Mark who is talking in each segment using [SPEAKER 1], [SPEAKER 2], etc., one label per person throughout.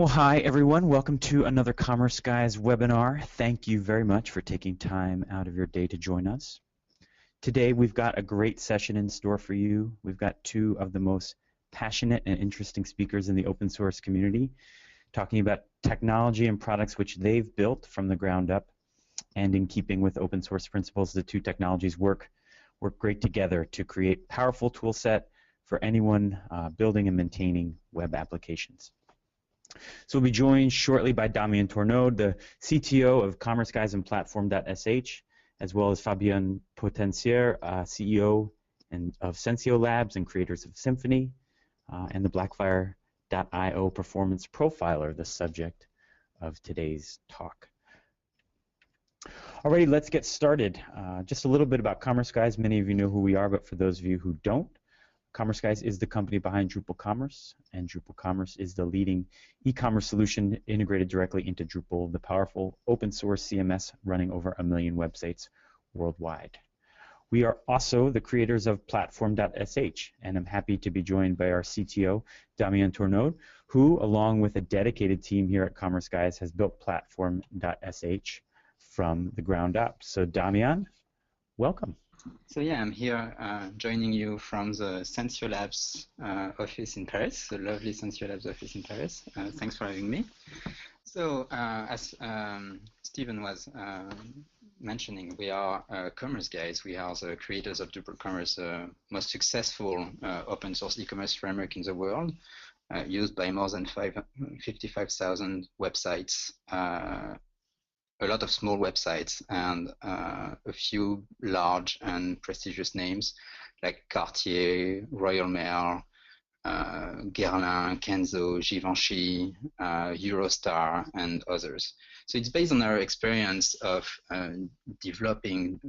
[SPEAKER 1] Well, hi everyone. Welcome to another Commerce Guys webinar. Thank you very much for taking time out of your day to join us. Today we've got a great session in store for you. We've got two of the most passionate and interesting speakers in the open source community talking about technology and products which they've built from the ground up. And in keeping with open source principles, the two technologies work great together to create powerful tool set for anyone building and maintaining web applications. So we'll be joined shortly by Damien Tournaud, the CTO of Commerce Guys and Platform.sh, as well as Fabien Potencier, CEO of Sensio Labs and creators of Symfony, and the Blackfire.io performance profiler, the subject of today's talk. Alrighty, let's get started. Just a little bit about Commerce Guys. Many of you know who we are, but for those of you who don't, Commerce Guys is the company behind Drupal Commerce, and Drupal Commerce is the leading e-commerce solution integrated directly into Drupal, the powerful open source CMS running over 1 million websites worldwide. We are also the creators of Platform.sh, and I'm happy to be joined by our CTO, Damien Tournaud, who, along with a dedicated team here at Commerce Guys, has built Platform.sh from the ground up. So Damien, welcome.
[SPEAKER 2] So yeah, I'm here joining you from the Sensio Labs office in Paris, the lovely Sensio Labs office in Paris. Thanks for having me. So as Stephen was mentioning, we are Commerce Guys. We are the creators of Drupal Commerce, most successful open source e-commerce framework in the world, used by more than 55,000 websites, a lot of small websites, and a few large and prestigious names like Cartier, Royal Mail, Guerlain, Kenzo, Givenchy, Eurostar, and others. So it's based on our experience of developing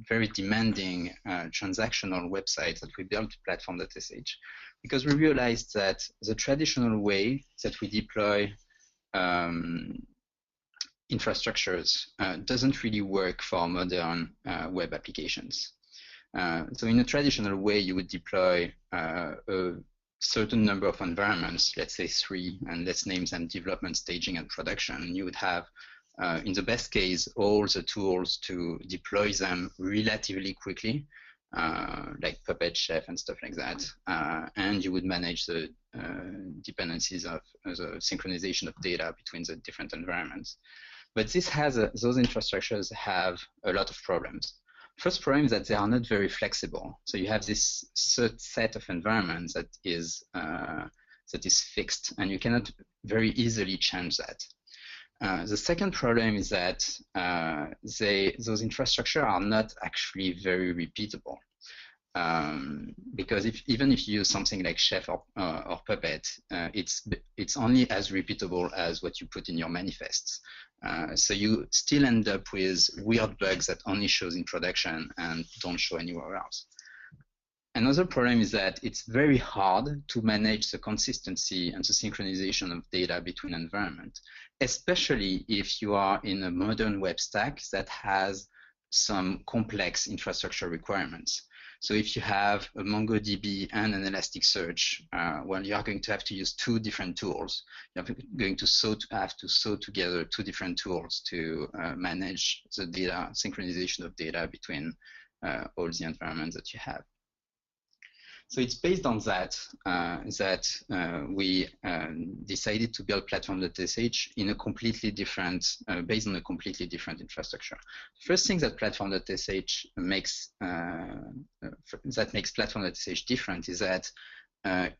[SPEAKER 2] very demanding transactional websites that we built Platform.sh, because we realized that the traditional way that we deploy infrastructures doesn't really work for modern web applications. So in a traditional way, you would deploy a certain number of environments, let's say 3, and let's name them development, staging, and production. You would have, in the best case, all the tools to deploy them relatively quickly, like Puppet, Chef, and stuff like that. And you would manage the dependencies of the synchronization of data between the different environments. But this has those infrastructures have a lot of problems. First problem is that they are not very flexible. So you have this set of environments that is fixed, and you cannot very easily change that. The second problem is that those infrastructures are not actually very repeatable. Because even if you use something like Chef or Puppet, it's only as repeatable as what you put in your manifests. So you still end up with weird bugs that only shows in production and don't show anywhere else. Another problem is that it's very hard to manage the consistency and the synchronization of data between environments, especially if you are in a modern web stack that has some complex infrastructure requirements. So if you have a MongoDB and an Elasticsearch, well, you are going to have to use 2 different tools. You're going to have to sew together 2 different tools to manage the data, synchronization of data between all the environments that you have. So it's based on that we decided to build Platform.sh in a completely different, based on a completely different infrastructure. The first thing that Platform.sh makes Platform.sh different is that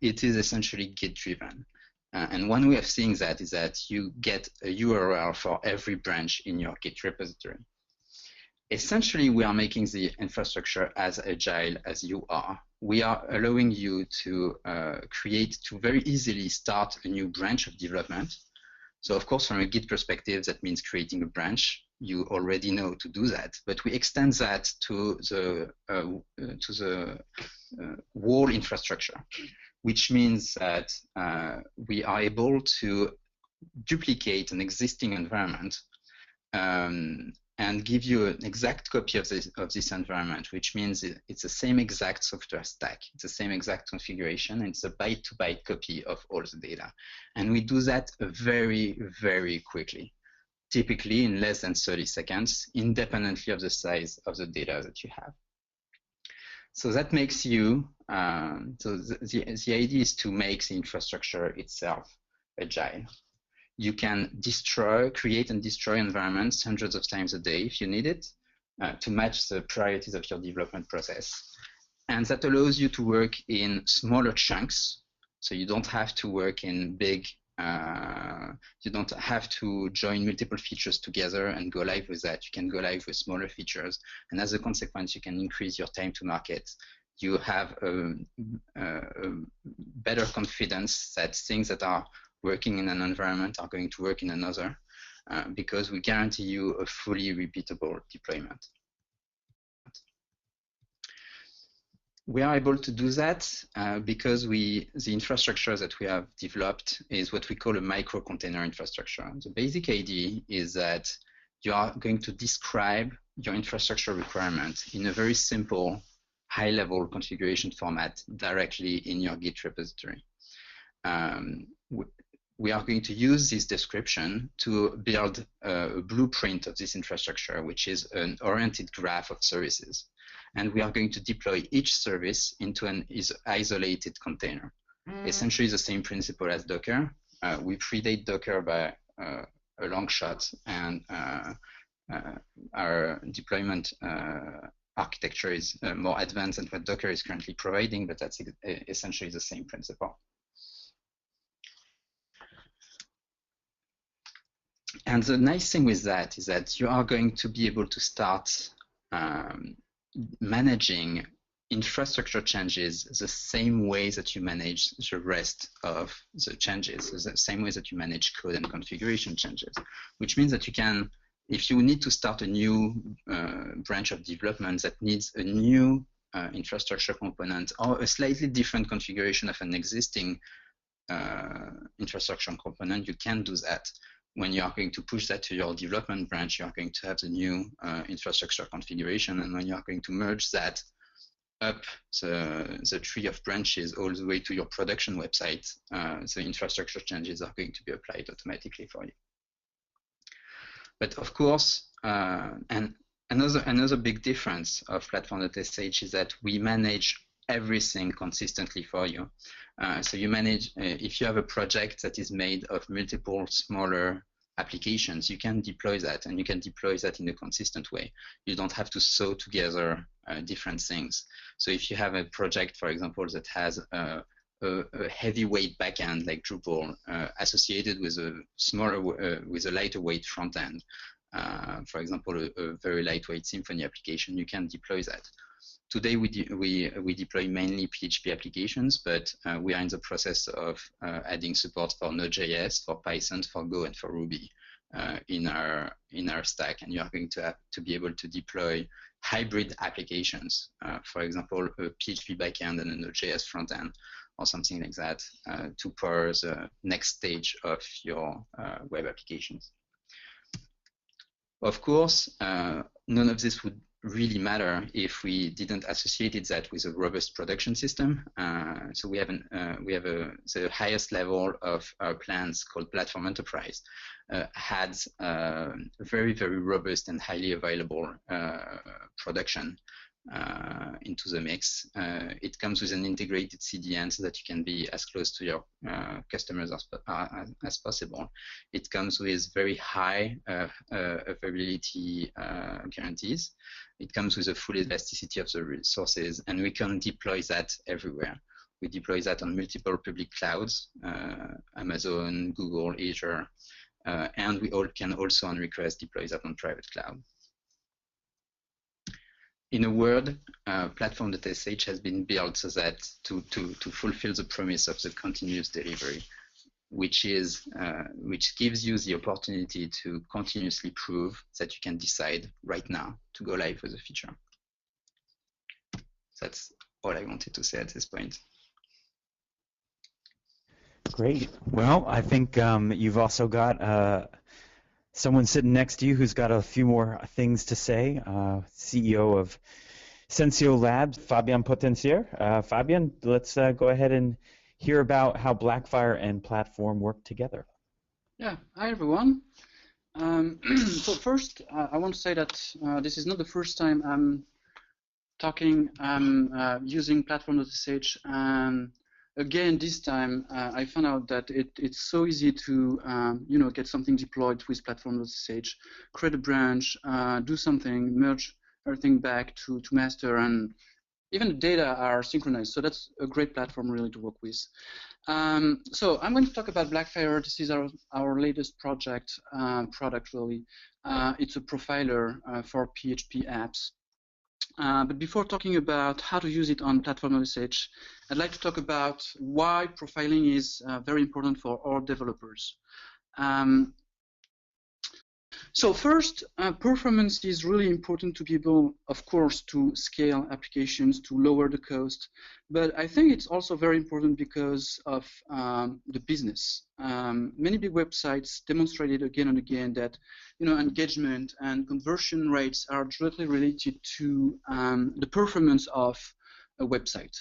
[SPEAKER 2] it is essentially Git driven. And one way of seeing that is that you get a URL for every branch in your Git repository. Essentially, we are making the infrastructure as agile as you are. We are allowing you to very easily start a new branch of development. So of course, from a Git perspective, that means creating a branch. You already know to do that, but we extend that to the whole infrastructure, which means that we are able to duplicate an existing environment and give you an exact copy of this environment, which means it's the same exact software stack. It's the same exact configuration. And it's a byte-to-byte copy of all the data. And we do that very, very quickly, typically in less than 30 seconds, independently of the size of the data that you have. So that makes you, so the idea is to make the infrastructure itself agile. You can create and destroy environments hundreds of times a day if you need it to match the priorities of your development process. And that allows you to work in smaller chunks. So you don't have to work in big, you don't have to join multiple features together and go live with that. You can go live with smaller features. And as a consequence, you can increase your time to market. You have better confidence that things that are working in an environment are going to work in another because we guarantee you a fully repeatable deployment. We are able to do that because the infrastructure that we have developed is what we call a micro-container infrastructure. The basic idea is that you are going to describe your infrastructure requirement in a very simple, high-level configuration format directly in your Git repository. We are going to use this description to build a blueprint of this infrastructure, which is an oriented graph of services. And we are going to deploy each service into an isolated container. Essentially the same principle as Docker. We predate Docker by a long shot, and our deployment architecture is more advanced than what Docker is currently providing, but that's essentially the same principle. And the nice thing with that is that you are going to be able to start managing infrastructure changes the same way that you manage the rest of the changes, the same way that you manage code and configuration changes, which means that you can, if you need to start a new branch of development that needs a new infrastructure component or a slightly different configuration of an existing infrastructure component, you can do that. When you are going to push that to your development branch, you are going to have the new infrastructure configuration. And when you are going to merge that up the tree of branches all the way to your production website, the infrastructure changes are going to be applied automatically for you. But of course, and another big difference of Platform.sh is that we manage everything consistently for you. So you manage, if you have a project that is made of multiple smaller applications, you can deploy that, and you can deploy that in a consistent way. You don't have to sew together different things. So if you have a project, for example, that has a heavyweight backend like Drupal associated with a smaller, with a lighter weight front end, for example, a very lightweight Symfony application, you can deploy that. Today we deploy mainly PHP applications, but we are in the process of adding support for Node.js, for Python, for Go, and for Ruby in our stack. And you are going to have to be able to deploy hybrid applications, for example, a PHP backend and a Node.js front end, or something like that, to power the next stage of your web applications. Of course, none of this would really matter if we didn't associate that with a robust production system. So we have the highest level of our plans, called Platform Enterprise, has very, very robust and highly available production into the mix. It comes with an integrated CDN so that you can be as close to your customers as possible. It comes with very high availability guarantees. It comes with a full elasticity of the resources, and we can deploy that everywhere. We deploy that on multiple public clouds, Amazon, Google, Azure, and we can also on request deploy that on private cloud. In a word, Platform.sh has been built so that to fulfill the promise of the continuous delivery, which gives you the opportunity to continuously prove that you can decide right now to go live with a feature. That's all I wanted to say at this point.
[SPEAKER 1] Great. Well, I think you've also got someone sitting next to you who's got a few more things to say, CEO of Sensio Labs, Fabian Potencier. Fabian, let's go ahead and hear about how Blackfire and Platform work together.
[SPEAKER 3] Yeah, hi everyone. So first, I want to say that this is not the first time I'm using Platform.sh. Again, this time I found out that it's so easy to get something deployed with Platform.sh, create a branch, do something, merge everything back to master, and even the data are synchronized. So that's a great platform really to work with. So I'm going to talk about Blackfire. This is our latest product really. It's a profiler for PHP apps. But before talking about how to use it on Platform.sh, I'd like to talk about why profiling is very important for all developers. So first, performance is really important to be able, of course, to scale applications, to lower the cost. But I think it's also very important because of the business. Many big websites demonstrated again and again that engagement and conversion rates are directly related to the performance of a website.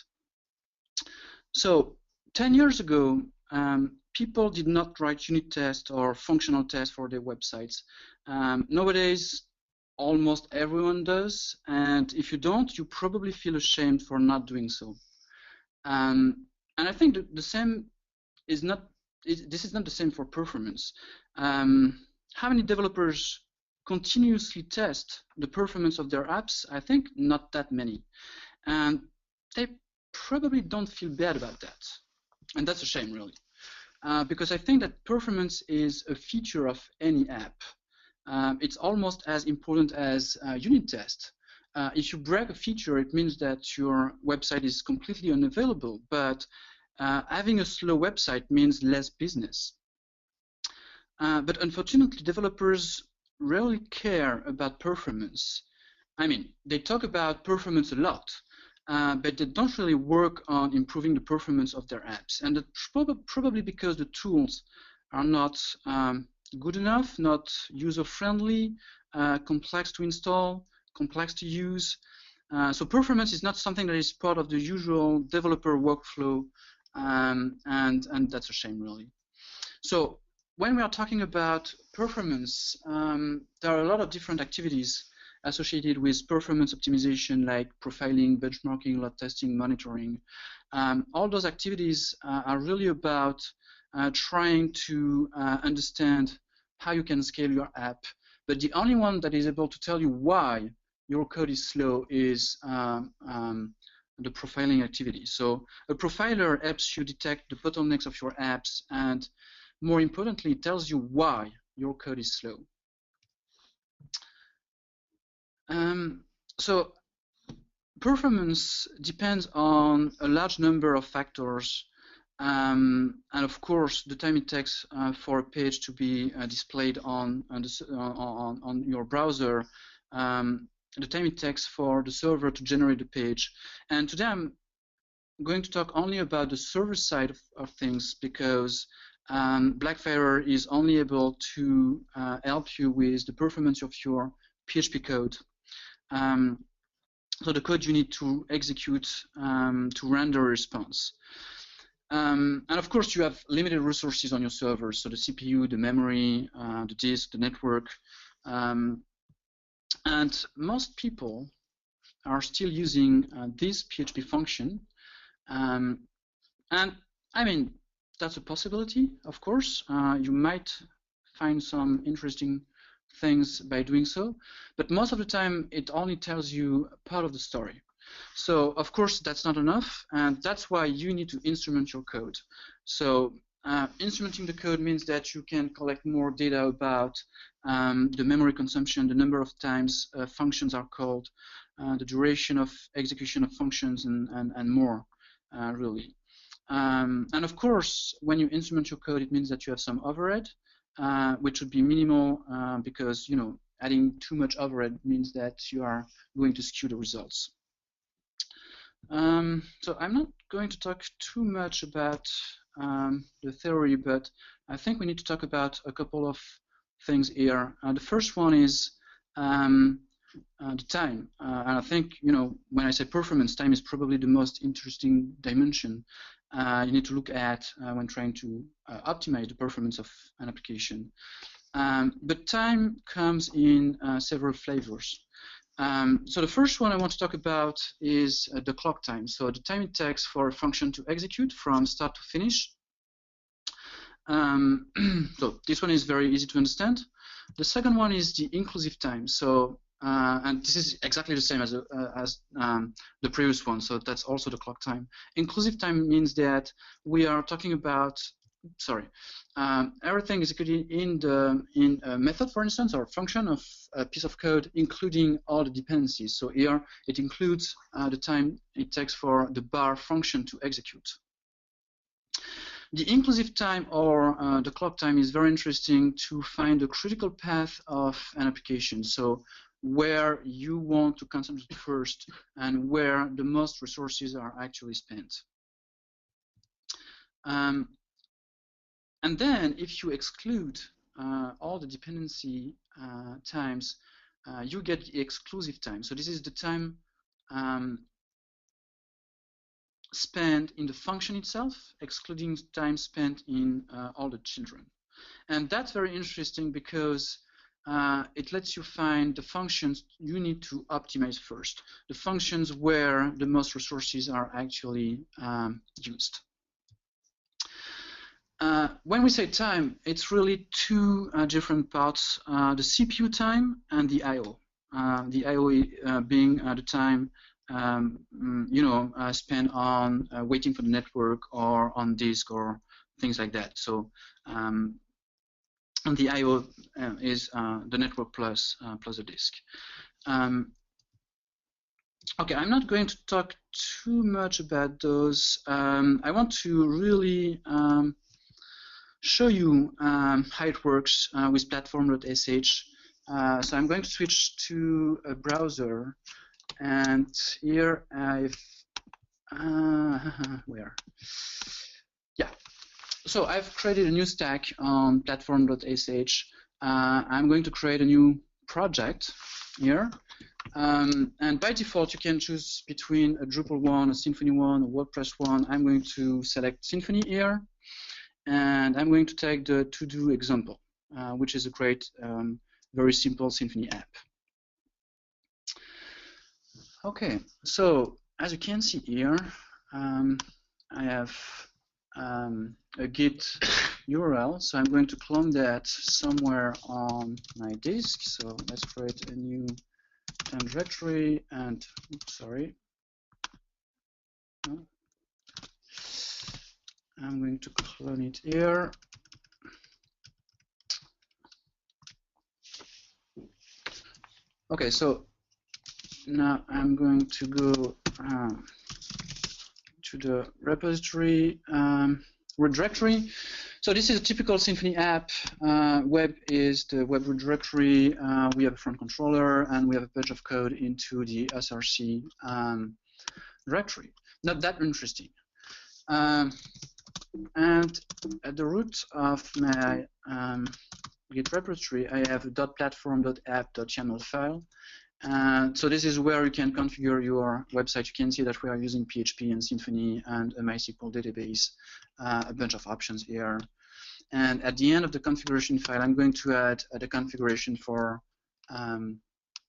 [SPEAKER 3] So 10 years ago, people did not write unit tests or functional tests for their websites. Nowadays, almost everyone does, and if you don't, you probably feel ashamed for not doing so. And I think the same is not. This is not the same for performance. How many developers continuously test the performance of their apps? I think not that many, and they probably don't feel bad about that, and that's a shame, really. Because I think that performance is a feature of any app. It's almost as important as unit test. If you break a feature, it means that your website is completely unavailable, but having a slow website means less business. But unfortunately, developers rarely care about performance. I mean, they talk about performance a lot, but they don't really work on improving the performance of their apps. And that's probably because the tools are not good enough, not user-friendly, complex to install, complex to use. So performance is not something that is part of the usual developer workflow, and that's a shame, really. So when we are talking about performance, there are a lot of different activities associated with performance optimization, like profiling, benchmarking, load testing, monitoring. All those activities are really about trying to understand how you can scale your app. But the only one that is able to tell you why your code is slow is the profiling activity. So a profiler helps you detect the bottlenecks of your apps, and more importantly, it tells you why your code is slow. So performance depends on a large number of factors, and of course, the time it takes for a page to be displayed on your browser, the time it takes for the server to generate the page. And today I'm going to talk only about the server side of things, because Blackfire is only able to help you with the performance of your PHP code. So the code you need to execute to render a response. And of course, you have limited resources on your server, so the CPU, the memory, the disk, the network. And most people are still using this PHP function. And I mean, that's a possibility, of course. You might find some interesting things by doing so, but most of the time it only tells you part of the story. So of course that's not enough, and that's why you need to instrument your code. So instrumenting the code means that you can collect more data about the memory consumption, the number of times functions are called, the duration of execution of functions, and more, really. And of course, when you instrument your code, it means that you have some overhead, which would be minimal, because adding too much overhead means that you are going to skew the results. So I'm not going to talk too much about the theory, but I think we need to talk about a couple of things here. The first one is the time, and I think when I say performance, time is probably the most interesting dimension you need to look at when trying to optimize the performance of an application. But time comes in several flavors. So the first one I want to talk about is the clock time. So the time it takes for a function to execute from start to finish. So this one is very easy to understand. The second one is the inclusive time. So and this is exactly the same as the previous one. So that's also the clock time. Inclusive time means that we are talking about everything is executed in a method, for instance, or a function of a piece of code, including all the dependencies. So here it includes the time it takes for the bar function to execute. The inclusive time, or the clock time, is very interesting to find the critical path of an application. So where you want to concentrate first and where the most resources are actually spent. And then if you exclude all the dependency times, you get the exclusive time. So this is the time spent in the function itself, excluding time spent in all the children. And that's very interesting because it lets you find the functions you need to optimize first, the functions where the most resources are actually used. When we say time, it's really two different parts, the CPU time and the I/O. The I/O being the time spent on waiting for the network or on disk or things like that. So and the I/O is the network plus the disk. Okay, I'm not going to talk too much about those. I want to really show you how it works with Platform.sh. So I'm going to switch to a browser, and here I've where? Yeah. So I've created a new stack on Platform.sh. I'm going to create a new project here. And by default, you can choose between a Drupal one, a Symfony one, a WordPress one. I'm going to select Symfony here. And I'm going to take the to-do example, which is a great, very simple Symfony app. Okay, so as you can see here, I have a Git URL. So I'm going to clone that somewhere on my disk. So let's create a new directory and, oops, sorry. I'm going to clone it here. Okay, so now I'm going to go to the repository directory. So this is a typical Symfony app. Web is the web directory. We have a front controller, and we have a bunch of code into the src directory. Not that interesting. And at the root of my Git repository, I have a .platform.app.yaml file. So this is where you can configure your website. You can see that we are using PHP and Symfony and a MySQL database, a bunch of options here. And at the end of the configuration file, I'm going to add the configuration for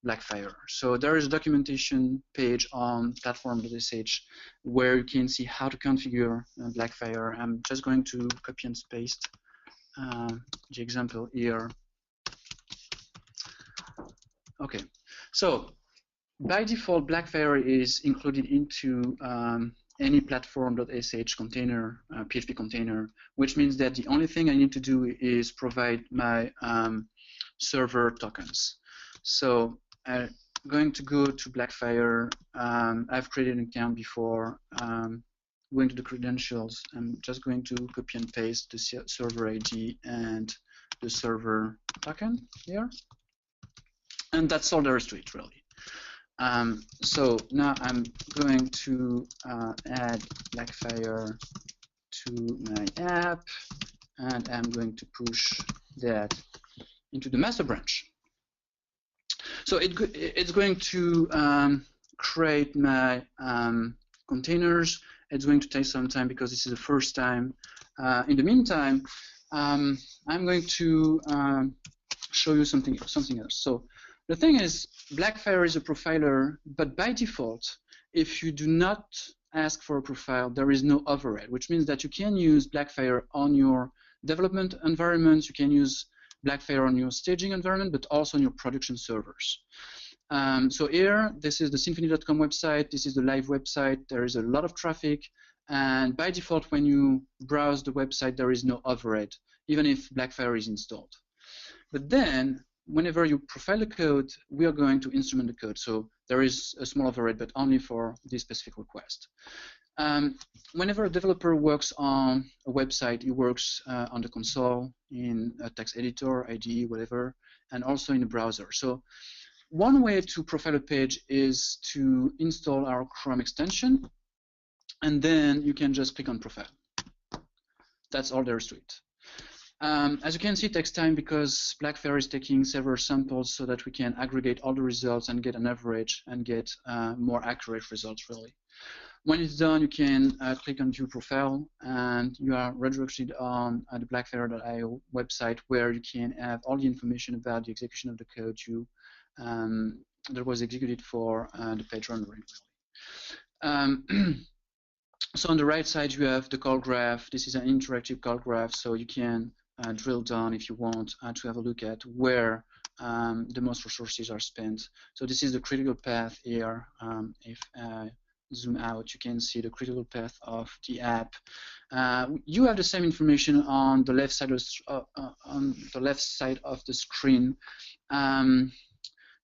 [SPEAKER 3] Blackfire. So there is a documentation page on Platform.sh where you can see how to configure Blackfire. I'm just going to copy and paste the example here. Okay, so by default, Blackfire is included into any Platform.sh container, PHP container, which means that the only thing I need to do is provide my server tokens. So I'm going to go to Blackfire. I've created an account before. Going to the credentials, I'm just going to copy and paste the server ID and the server token here. And that's all there is to it, really. So now I'm going to add Blackfire to my app, and I'm going to push that into the master branch. So it's going to create my containers. It's going to take some time because this is the first time. In the meantime, I'm going to show you something else. So the thing is, Blackfire is a profiler, but by default, if you do not ask for a profile, there is no override, which means that you can use Blackfire on your development environment, you can use Blackfire on your staging environment, but also on your production servers. So here, this is the Symfony.com website. This is the live website. There is a lot of traffic. And by default, when you browse the website, there is no overhead, even if Blackfire is installed. But then, whenever you profile the code, we are going to instrument the code. So there is a small overhead, but only for this specific request. Whenever a developer works on a website, he works on the console, in a text editor, IDE, whatever, and also in a browser. So one way to profile a page is to install our Chrome extension, and then you can just click on profile. That's all there is to it. As you can see, it takes time because Blackfire is taking several samples so that we can aggregate all the results and get an average and get more accurate results, really. When it's done, you can click on View Profile, and you are redirected on the Blackfire.io website, where you can have all the information about the execution of the code that was executed for the page rendering. So on the right side, you have the call graph. This is an interactive call graph, so you can drill down if you want to have a look at where the most resources are spent. So this is the critical path here. If zoom out, you can see the critical path of the app. You have the same information on the left side of the screen.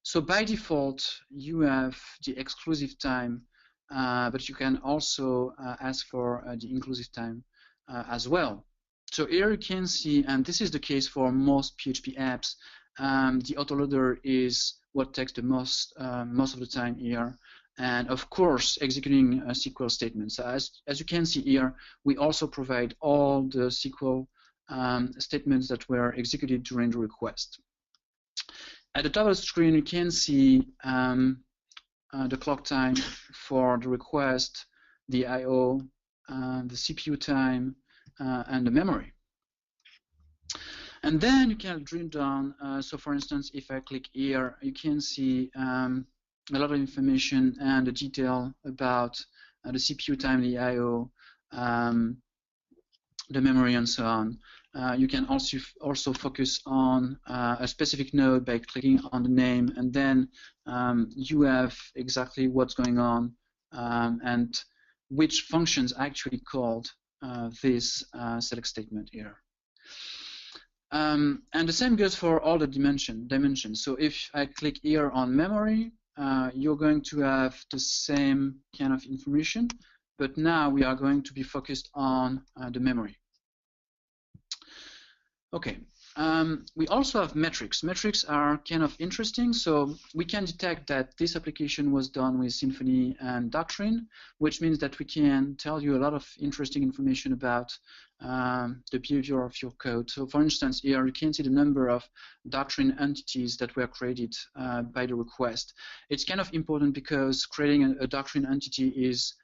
[SPEAKER 3] So by default, you have the exclusive time, but you can also ask for the inclusive time as well. So here you can see, and this is the case for most PHP apps, the autoloader is what takes the most of the time here. And of course, executing SQL statements. As you can see here, we also provide all the SQL statements that were executed during the request. At the top of the screen, you can see the clock time for the request, the I/O, the CPU time, and the memory. And then you can drill down. So for instance, if I click here, you can see a lot of information and the detail about the CPU time, the I/O, the memory, and so on. You can also focus on a specific node by clicking on the name, and then you have exactly what's going on and which functions actually called this select statement here. And the same goes for all the dimensions. So if I click here on memory, you're going to have the same kind of information, but now we are going to be focused on the memory. Okay, we also have metrics. Metrics are kind of interesting. So we can detect that this application was done with Symfony and Doctrine, which means that we can tell you a lot of interesting information about the behavior of your code. So for instance, here you can see the number of Doctrine entities that were created by the request. It's kind of important because creating a Doctrine entity is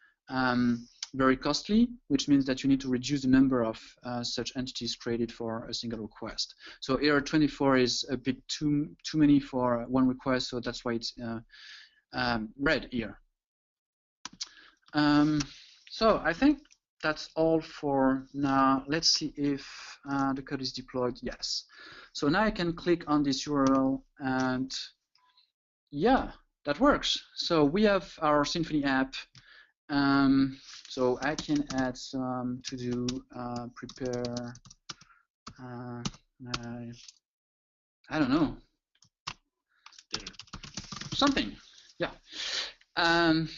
[SPEAKER 3] very costly, which means that you need to reduce the number of such entities created for a single request. So here 24 is a bit too many for one request, so that's why it's red here. So I think that's all for now. Let's see if the code is deployed. Yes. So now I can click on this URL, and yeah, that works. So we have our Symfony app. So I can add some to-do, prepare, I don't know, something, yeah. And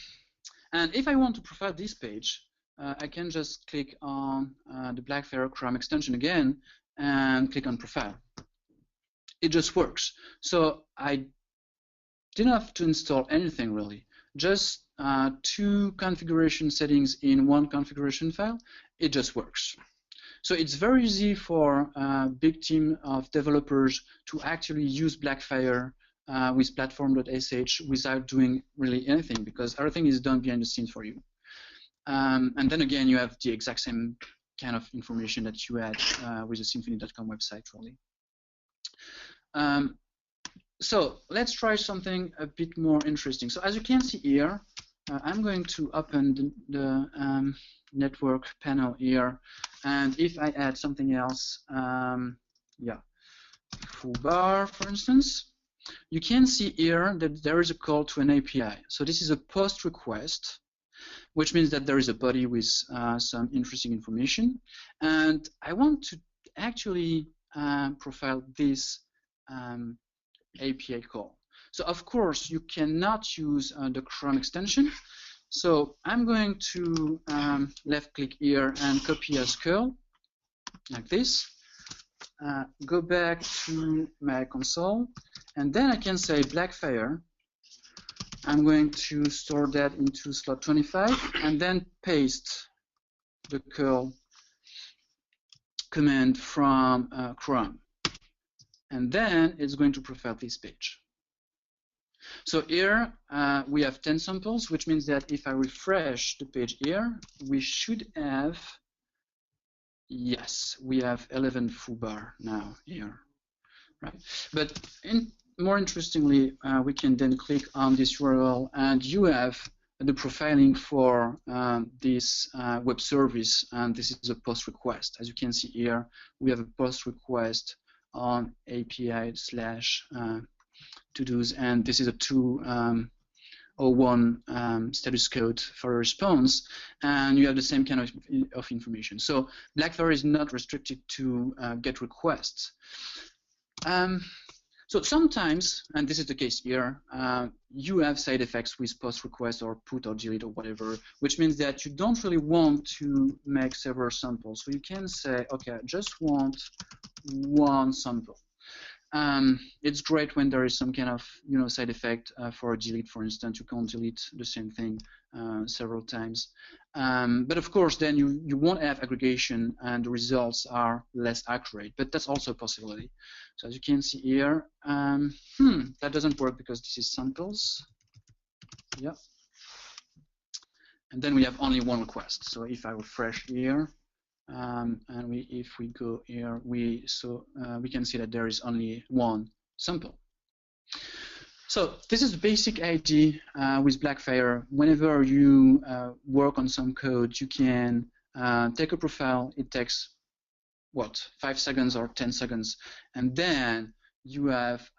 [SPEAKER 3] if I want to profile this page, I can just click on the Blackfire Chrome extension again and click on profile. It just works. So I didn't have to install anything really. Just 2 configuration settings in one configuration file. It just works. So it's very easy for a big team of developers to actually use Blackfire with Platform.sh without doing really anything, because everything is done behind the scenes for you. And then again, you have the exact same kind of information that you had with the Symfony.com website, really. So let's try something a bit more interesting. So as you can see here, I'm going to open the network panel here, and if I add something else, yeah, foobar, for instance, you can see here that there is a call to an API. So this is a post request, which means that there is a body with some interesting information, and I want to actually profile this API call. So of course you cannot use the Chrome extension. So I'm going to left click here and copy as curl like this. Go back to my console, and then I can say Blackfire. I'm going to store that into slot 25 and then paste the curl command from Chrome. And then it's going to profile this page. So here we have 10 samples, which means that if I refresh the page here, we should have, yes, we have 11 foobar now here, right? But more interestingly, we can then click on this URL, and you have the profiling for this web service, and this is a post request. As you can see here, we have a post request on API/to-dos, and this is a 201 status code for a response, and you have the same kind of information. So Blackfire is not restricted to GET requests. So sometimes, and this is the case here, you have side effects with post request or put or delete or whatever, which means that you don't really want to make several samples. So you can say, okay, I just want one sample. It's great when there is some kind of side effect for a delete, for instance. You can't delete the same thing several times. But of course, then you won't have aggregation and the results are less accurate, but that's also a possibility. So as you can see here, that doesn't work because this is samples. Yeah. And then we have only one request. So if I refresh here, and if we go here, we can see that there is only one sample. So this is the basic idea with Blackfire. Whenever you work on some code, you can take a profile. It takes, what, 5 seconds or 10 seconds, and then you have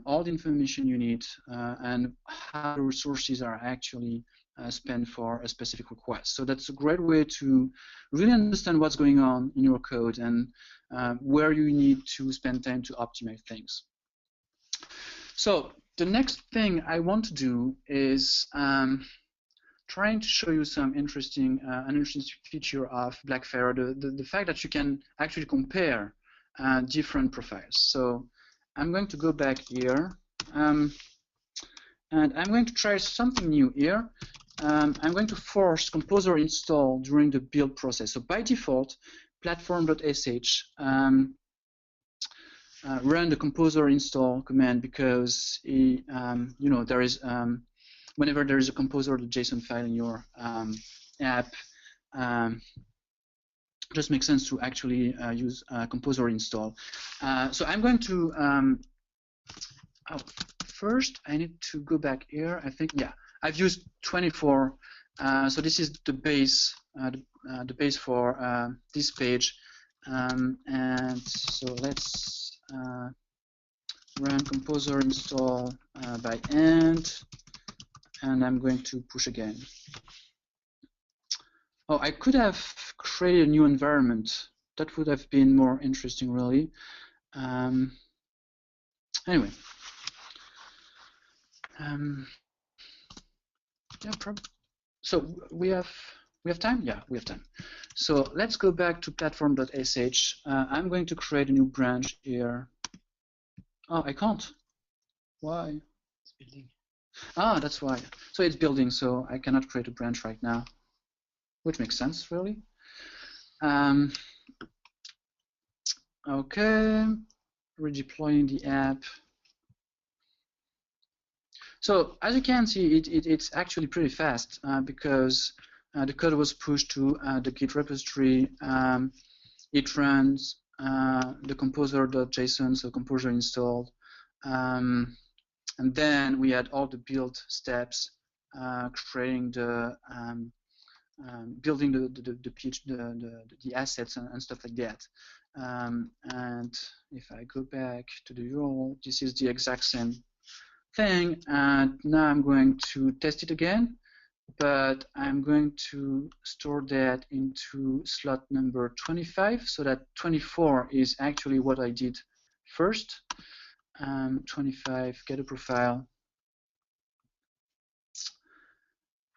[SPEAKER 3] all the information you need and how the resources are actually spent for a specific request. So that's a great way to really understand what's going on in your code and where you need to spend time to optimize things. So the next thing I want to do is trying to show you some an interesting feature of Blackfire, the fact that you can actually compare different profiles. So I'm going to go back here, and I'm going to try something new here. I'm going to force Composer install during the build process. So by default, Platform.sh run the Composer install command because there is whenever there is a Composer JSON file in your app, just makes sense to actually use Composer install. So I'm going to first I need to go back here. I think, yeah, I've used 24. So this is the base, the base for this page, and so let's run Composer install by end, and I'm going to push again. Oh, I could have created a new environment. That would have been more interesting, really. Anyway. Yeah, probably. So we have time? Yeah, we have time. So let's go back to platform.sh. I'm going to create a new branch here. Oh, I can't. Why?
[SPEAKER 2] It's building.
[SPEAKER 3] Ah, that's why. So it's building, so I cannot create a branch right now, which makes sense, really. Okay, redeploying the app. So as you can see, it's actually pretty fast because the code was pushed to the Git repository. It runs the composer.json, so composer installed. And then we had all the build steps, creating the building the assets and stuff like that. And if I go back to the URL, this is the exact same thing. And now I'm going to test it again, but I'm going to store that into slot number 25, so that 24 is actually what I did first. 25, get a profile.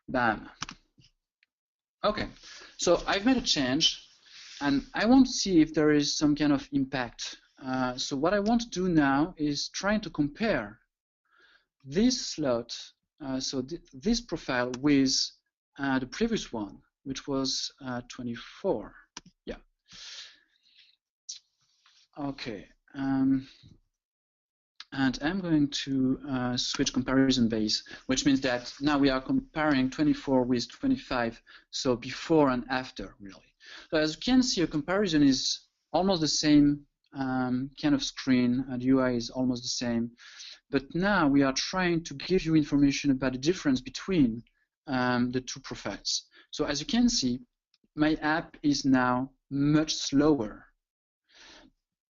[SPEAKER 3] Bam. Okay, so I've made a change, and I want to see if there is some kind of impact. So what I want to do now is trying to compare this slot, this profile with the previous one, which was 24. Yeah. Okay. And I'm going to switch comparison base, which means that now we are comparing 24 with 25, so before and after, really. So as you can see, a comparison is almost the same kind of screen, and the UI is almost the same. But now we are trying to give you information about the difference between the two profiles. So as you can see, my app is now much slower.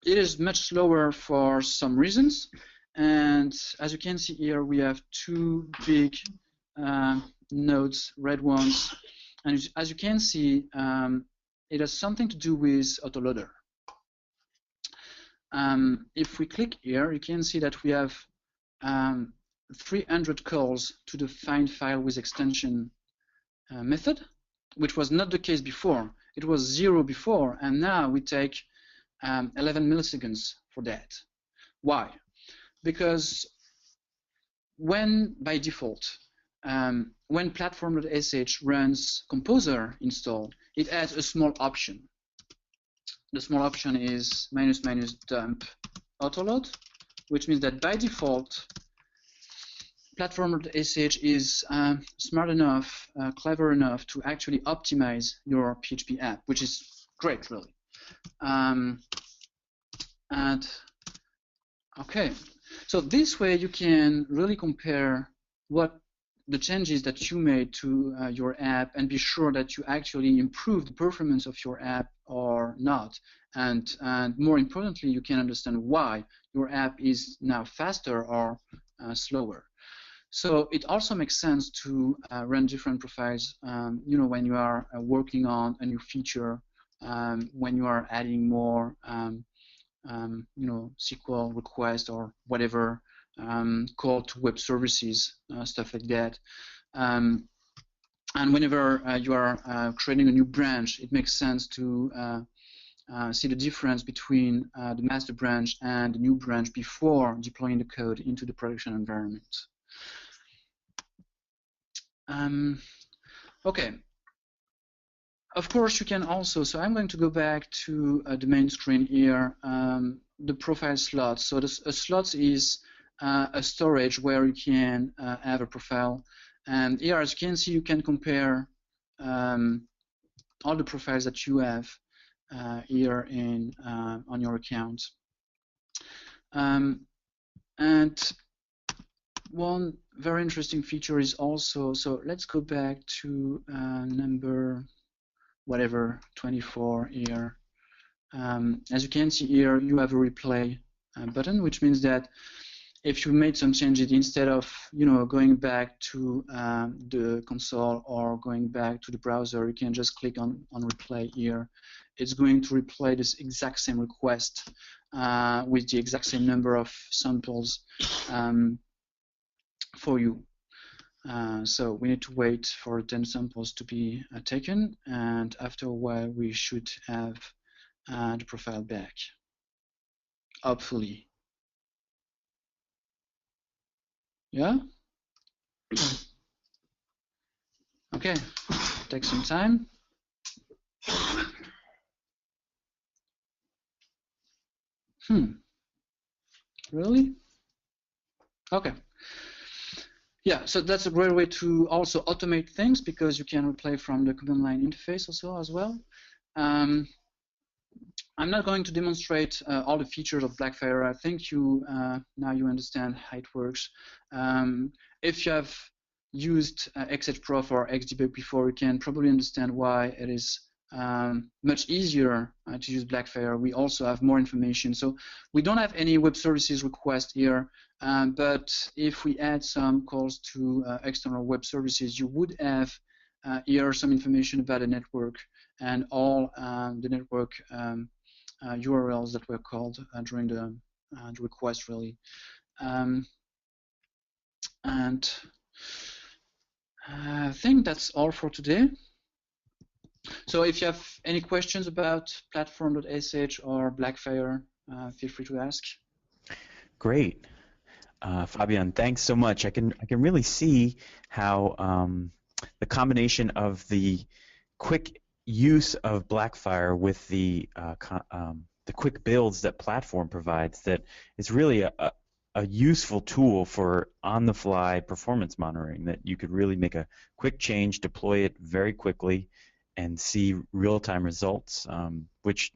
[SPEAKER 3] It is much slower for some reasons, and as you can see here, we have two big nodes, red ones, and as you can see, it has something to do with autoloader. If we click here, you can see that we have 300 calls to the find file with extension method, which was not the case before. It was 0 before, and now we take 11 milliseconds for that. Why? Because when, by default, when Platform.sh runs Composer install, it adds a small option. The small option is -- dump autoload, which means that by default, Platform.sh is smart enough, clever enough to actually optimize your PHP app, which is great, really. And okay, so this way you can really compare what the changes that you made to your app and be sure that you actually improve the performance of your app or not. And more importantly, you can understand why your app is now faster or slower. So it also makes sense to run different profiles, when you are working on a new feature, when you are adding more SQL request or whatever, call to web services, stuff like that. And whenever you are creating a new branch, it makes sense to see the difference between the master branch and the new branch before deploying the code into the production environment. Okay. Of course, you can also, so I'm going to go back to the main screen here, the profile slots. So a slot is a storage where you can have a profile. And here, as you can see, you can compare all the profiles that you have here on your account. And one very interesting feature is also, so let's go back to number whatever, 24 here. As you can see here, you have a replay button, which means that if you made some changes, instead of going back to the console or going back to the browser, you can just click on replay here. It's going to replay this exact same request with the exact same number of samples for you. So we need to wait for 10 samples to be taken, and after a while we should have the profile back, hopefully. Yeah? Okay, take some time. Really? Okay. Yeah, so that's a great way to also automate things because you can replay from the command line interface also as well. I'm not going to demonstrate all the features of Blackfire. I think now you understand how it works. If you have used XHProf or XDebug before, you can probably understand why it is much easier to use Blackfire. We also have more information. So we don't have any web services request here, but if we add some calls to external web services, you would have here some information about the network and all the network URLs that were called during the request, really. And I think that's all for today. So if you have any questions about Platform.sh or Blackfire, feel free to ask.
[SPEAKER 1] Great. Fabian, thanks so much. I can really see how the combination of the quick use of Blackfire with the quick builds that Platform provides, that is really a useful tool for on-the-fly performance monitoring, that you could really make a quick change, deploy it very quickly, and see real-time results, which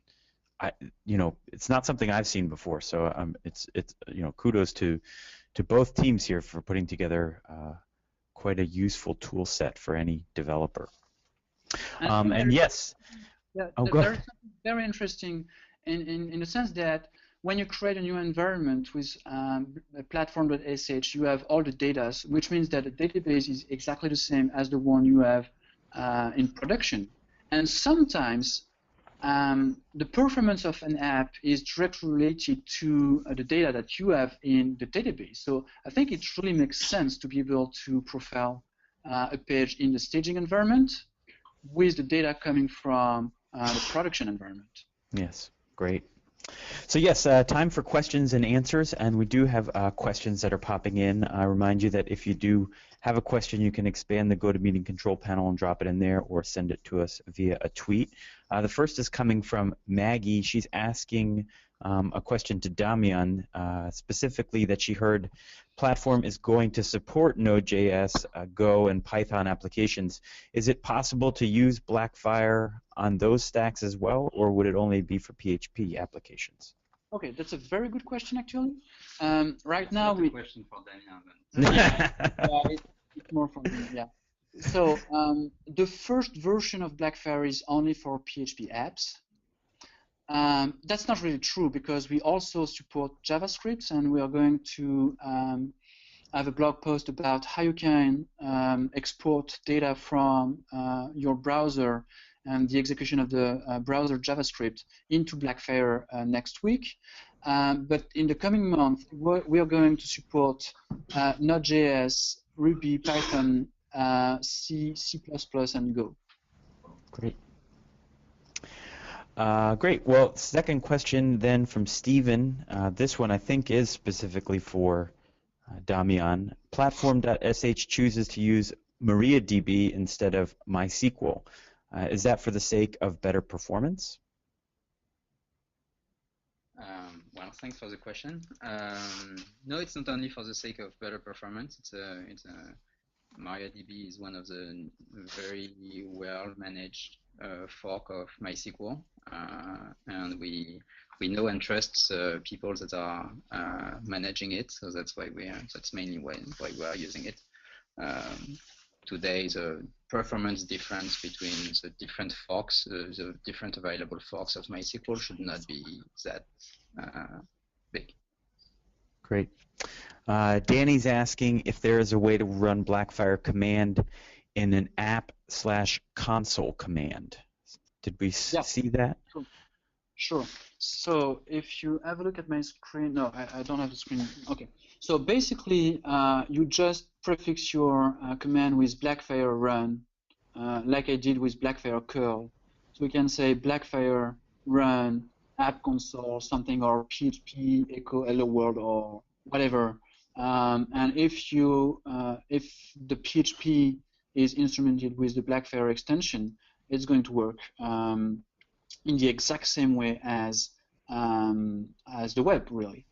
[SPEAKER 1] it's not something I've seen before. So it's kudos to both teams here for putting together quite a useful tool set for any developer. And yes.
[SPEAKER 3] Yeah,
[SPEAKER 1] oh,
[SPEAKER 3] there's something very interesting in the sense that when you create a new environment with Platform.sh, you have all the data, which means that the database is exactly the same as the one you have in production. And sometimes the performance of an app is directly related to the data that you have in the database. So I think it really makes sense to be able to profile a page in the staging environment with the data coming from the production environment.
[SPEAKER 1] Yes, great. So yes, time for questions and answers, and we do have questions that are popping in. I remind you that if you do have a question, you can expand the GoToMeeting control panel and drop it in there, or send it to us via a tweet. The first is coming from Maggie. She's asking a question to Damian, specifically that she heard Platform is going to support Node.js, Go, and Python applications. Is it possible to use Blackfire on those stacks as well, or would it only be for PHP applications?
[SPEAKER 3] Okay, that's a very good question, actually. Right now,
[SPEAKER 2] we. Question for Damian.
[SPEAKER 3] It's more for me, yeah. So the first version of Blackfire is only for PHP apps. That's not really true because we also support JavaScript, and we are going to have a blog post about how you can export data from your browser and the execution of the browser JavaScript into Blackfire next week. But in the coming month, we are going to support Node.js, Ruby, Python, C, C++, and Go.
[SPEAKER 1] Great. Great. Well, second question then from Steven. This one I think is specifically for Damian. Platform.sh chooses to use MariaDB instead of MySQL. Is that for the sake of better performance?
[SPEAKER 2] Well, thanks for the question. No, it's not only for the sake of better performance. MariaDB is one of the very well managed fork of MySQL, and we know and trust people that are managing it. So that's why that's mainly why we are using it. Today, the performance difference between the different forks, the different available forks of MySQL should not be that big.
[SPEAKER 1] Great. Danny's asking if there is a way to run Blackfire command in an app/console command. Did we see that?
[SPEAKER 3] Sure. So if you have a look at my screen, no, I don't have the screen. Okay. So basically, you just prefix your command with Blackfire run, like I did with Blackfire curl. So we can say Blackfire run app console something, or PHP echo hello world or whatever. And if the PHP is instrumented with the Blackfire extension, it's going to work in the exact same way as as the web, really.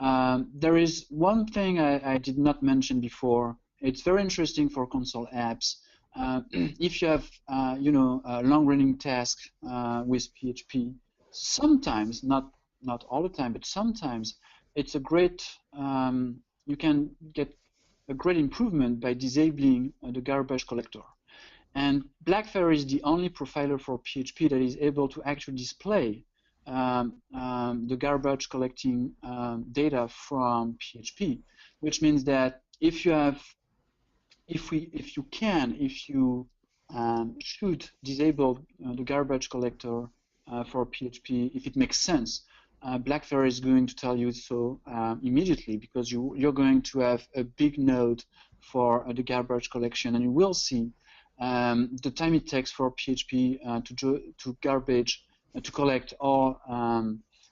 [SPEAKER 3] There is one thing I did not mention before. It's very interesting for console apps. If you have, a long-running task with PHP, sometimes, not all the time, but sometimes, it's a great. You can get a great improvement by disabling the garbage collector. And Blackfire is the only profiler for PHP that is able to actually display the garbage collecting data from PHP, which means that if you should disable the garbage collector for PHP, if it makes sense, Blackfire is going to tell you so immediately, because you're going to have a big node for the garbage collection, and you will see the time it takes for PHP to collect all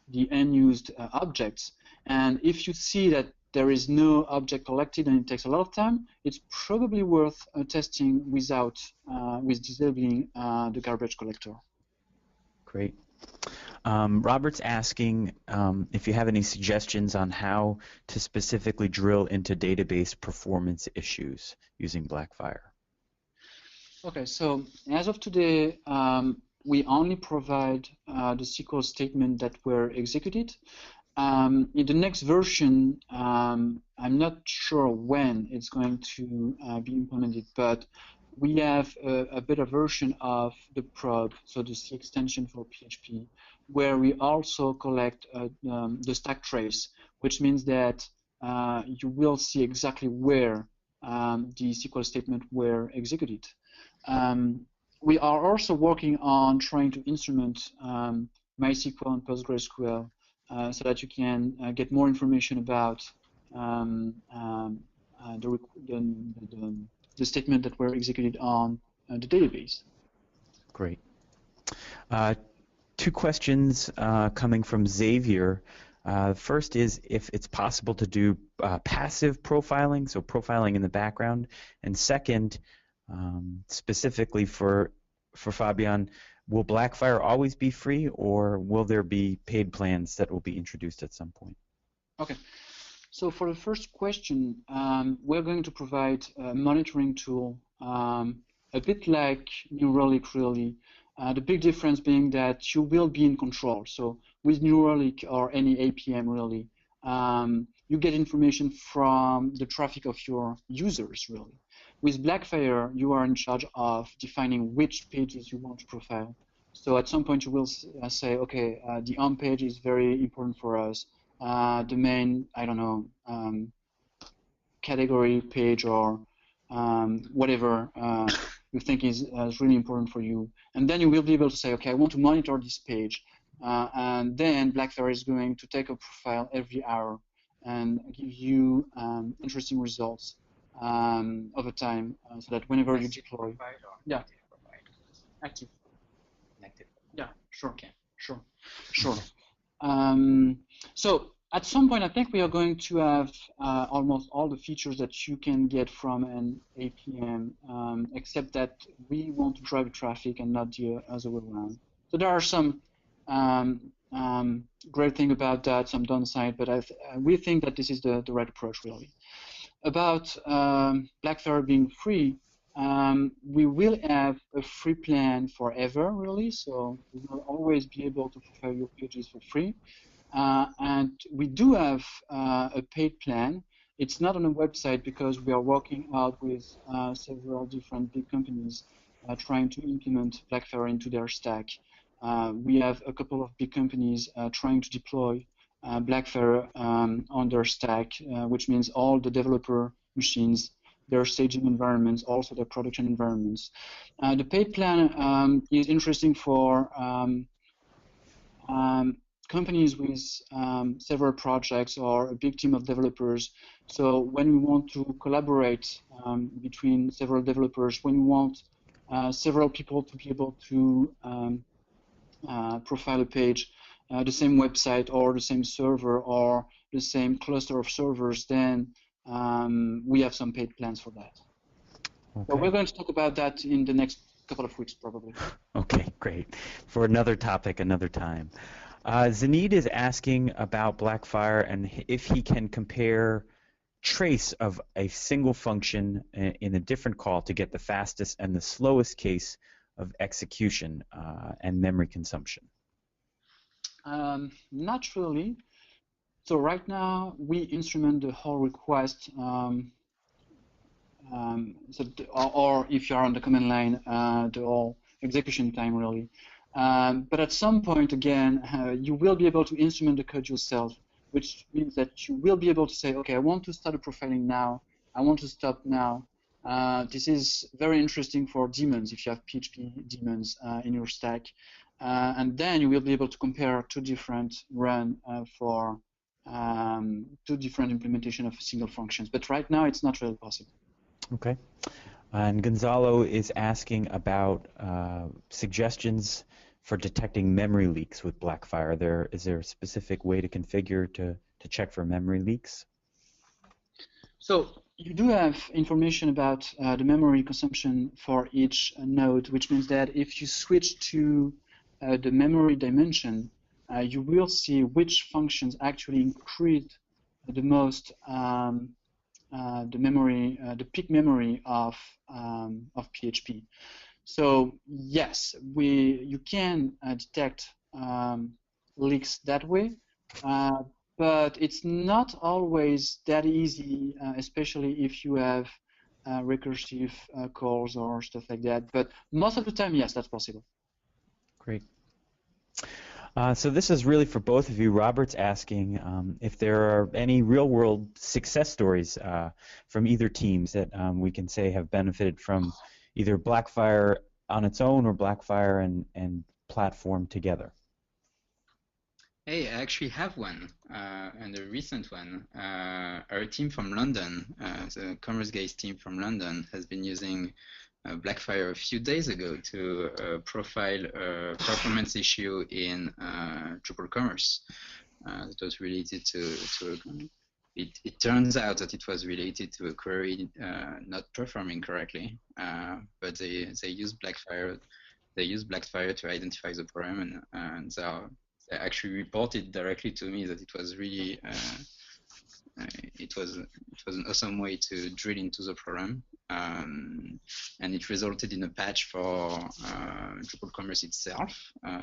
[SPEAKER 3] the unused objects. And if you see that there is no object collected and it takes a lot of time, it's probably worth testing with disabling the garbage collector.
[SPEAKER 1] Great. Robert's asking if you have any suggestions on how to specifically drill into database performance issues using Blackfire.
[SPEAKER 3] Okay, so as of today, we only provide the SQL statement that were executed. In the next version, I'm not sure when it's going to be implemented, but we have a better version of the prod, so the C extension for PHP, where we also collect the stack trace, which means that you will see exactly where the SQL statement were executed. We are also working on trying to instrument MySQL and PostgreSQL so that you can get more information about the statement that were executed on the database.
[SPEAKER 1] Great. Two questions coming from Xavier. First is if it's possible to do passive profiling, so profiling in the background, and second, specifically for Fabian, will Blackfire always be free, or will there be paid plans that will be introduced at some point?
[SPEAKER 3] Okay. So for the first question, we're going to provide a monitoring tool, a bit like New Relic, really. The big difference being that you will be in control. So with New Relic or any APM, really, you get information from the traffic of your users, really. With Blackfire, you are in charge of defining which pages you want to profile. So at some point, you will say, okay, the home page is very important for us. The main, I don't know, category page or whatever you think is really important for you. And then you will be able to say, okay, I want to monitor this page. And then Blackfire is going to take a profile every hour and give you interesting results over time, so that whenever you deploy, yeah, active. Yeah, sure, okay. Sure. So at some point, I think we are going to have almost all the features that you can get from an APM, except that we want to drive traffic and not the other way around. So there are some great thing about that, some downside, but we think that this is the right approach, really. About Blackfire being free, we will have a free plan forever, really, so you will always be able to profile your pages for free. And we do have a paid plan. It's not on a website because we are working out with several different big companies trying to implement Blackfire into their stack. We have a couple of big companies trying to deploy Blackfire on their stack, which means all the developer machines, their staging environments, also their production environments. The paid plan is interesting for companies with several projects or a big team of developers. So when we want to collaborate between several developers, when we want several people to be able to profile a page, the same website or the same server or the same cluster of servers, then we have some paid plans for that. Okay. But we're going to talk about that in the next couple of weeks, probably.
[SPEAKER 1] Okay, great. For another topic, another time. Zaneed is asking about Blackfire and if he can compare trace of a single function in a different call to get the fastest and the slowest case of execution and memory consumption.
[SPEAKER 3] Not really. So right now we instrument the whole request, or if you are on the command line, the whole execution time really. But at some point again, you will be able to instrument the code yourself, which means that you will be able to say, okay, I want to start a profiling now, I want to stop now. This is very interesting for daemons if you have PHP daemons in your stack. And then you will be able to compare two different run for two different implementation of single functions. But right now, it's not really possible.
[SPEAKER 1] Okay. And Gonzalo is asking about suggestions for detecting memory leaks with Blackfire. Is there a specific way to configure to check for memory leaks?
[SPEAKER 3] So you do have information about the memory consumption for each node, which means that if you switch to the memory dimension, you will see which functions actually increase the most the memory, the peak memory of PHP. So yes, you can detect leaks that way, but it's not always that easy, especially if you have recursive calls or stuff like that. But most of the time, yes, that's possible.
[SPEAKER 1] Great. So this is really for both of you. Robert's asking if there are any real-world success stories from either teams that we can say have benefited from either Blackfire on its own or Blackfire and Platform together.
[SPEAKER 2] Hey, I actually have one, and a recent one. Our team from London, the Commerce Guys team from London, has been using Blackfire a few days ago to profile a performance issue in Drupal Commerce. It was related it turns out that it was related to a query not performing correctly, but they used Blackfire. They used Blackfire to identify the problem, and they actually reported directly to me that it was really it was an awesome way to drill into the problem, and it resulted in a patch for Drupal Commerce itself.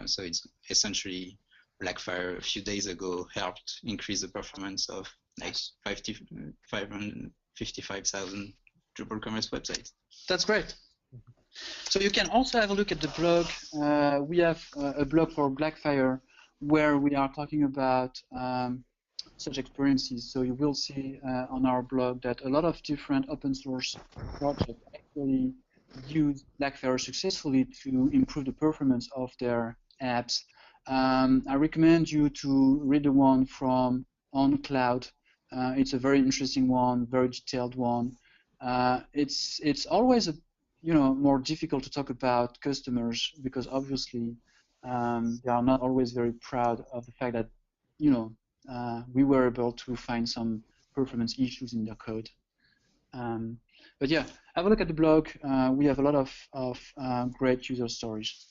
[SPEAKER 2] So it's essentially Blackfire a few days ago helped increase the performance of like 555,000 Drupal Commerce websites.
[SPEAKER 3] That's great. So you can also have a look at the blog. We have a blog for Blackfire where we are talking about such experiences. So you will see on our blog that a lot of different open source projects actually use Blackfire successfully to improve the performance of their apps. I recommend you to read the one from On Cloud. It's a very interesting one, very detailed one. It's always more difficult to talk about customers because obviously they are not always very proud of the fact that we were able to find some performance issues in their code. But yeah, have a look at the blog. We have a lot of great user stories.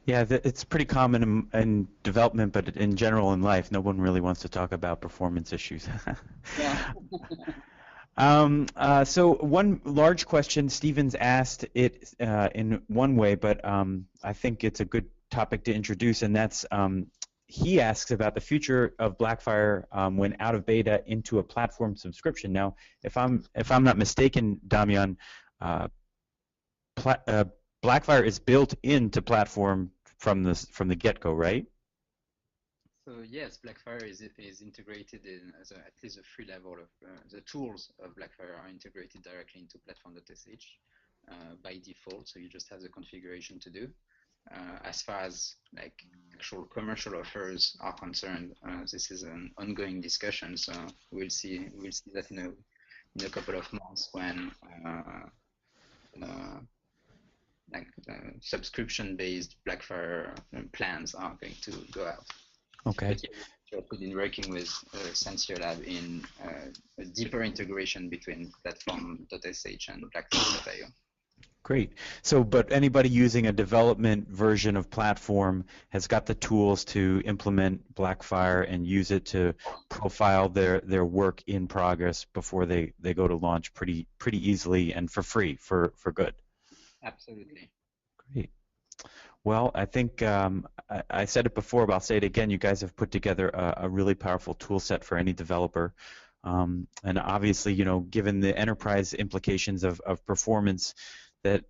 [SPEAKER 1] Yeah, it's pretty common in development, but in general in life, no one really wants to talk about performance issues.
[SPEAKER 3] Yeah.
[SPEAKER 1] So one large question, Steven's asked it in one way, but I think it's a good topic to introduce, and that's he asks about the future of Blackfire when out of beta into a platform subscription. Now, if I'm not mistaken, Damian, Blackfire is built into Platform from the get-go, right?
[SPEAKER 2] So yes, Blackfire is integrated in at least a free level of the tools of Blackfire are integrated directly into Platform.sh by default. So you just have the configuration to do. As far as like actual commercial offers are concerned, this is an ongoing discussion. So we'll see that in a couple of months when subscription-based Blackfire plans are going to go out.
[SPEAKER 1] Okay.
[SPEAKER 2] But yeah, we've been working with Sensiolab in a deeper integration between Platform.sh and Blackfire.io.
[SPEAKER 1] Great. So, but anybody using a development version of Platform has got the tools to implement Blackfire and use it to profile their work in progress before they go to launch pretty easily and for free, for good.
[SPEAKER 2] Absolutely.
[SPEAKER 1] Great. Well, I think I said it before, but I'll say it again. You guys have put together a really powerful tool set for any developer. And obviously, you know, given the enterprise implications of performance that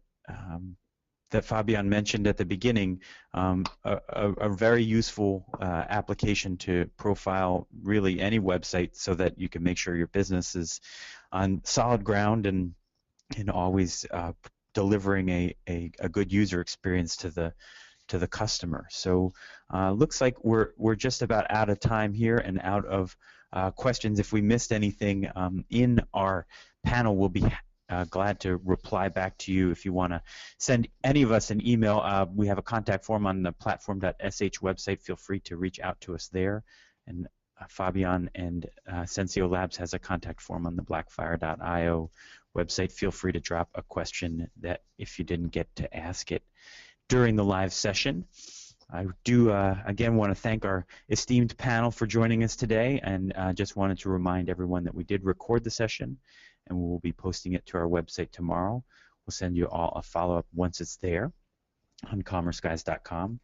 [SPEAKER 1] that Fabian mentioned at the beginning, a very useful application to profile really any website so that you can make sure your business is on solid ground and always delivering a good user experience to the customer. So looks like we're just about out of time here and out of questions. If we missed anything in our panel, we'll be glad to reply back to you. If you want to send any of us an email, we have a contact form on the Platform.sh website. Feel free to reach out to us there. And Fabian and Sensio Labs has a contact form on the Blackfire.io website. Feel free to drop a question that if you didn't get to ask it during the live session. I do again want to thank our esteemed panel for joining us today, and just wanted to remind everyone that we did record the session and we will be posting it to our website tomorrow. We'll send you all a follow-up once it's there on commerceguys.com.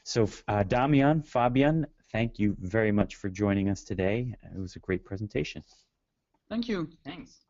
[SPEAKER 1] So Damian, Fabian, thank you very much for joining us today. It was a great presentation.
[SPEAKER 3] Thank you.
[SPEAKER 2] Thanks.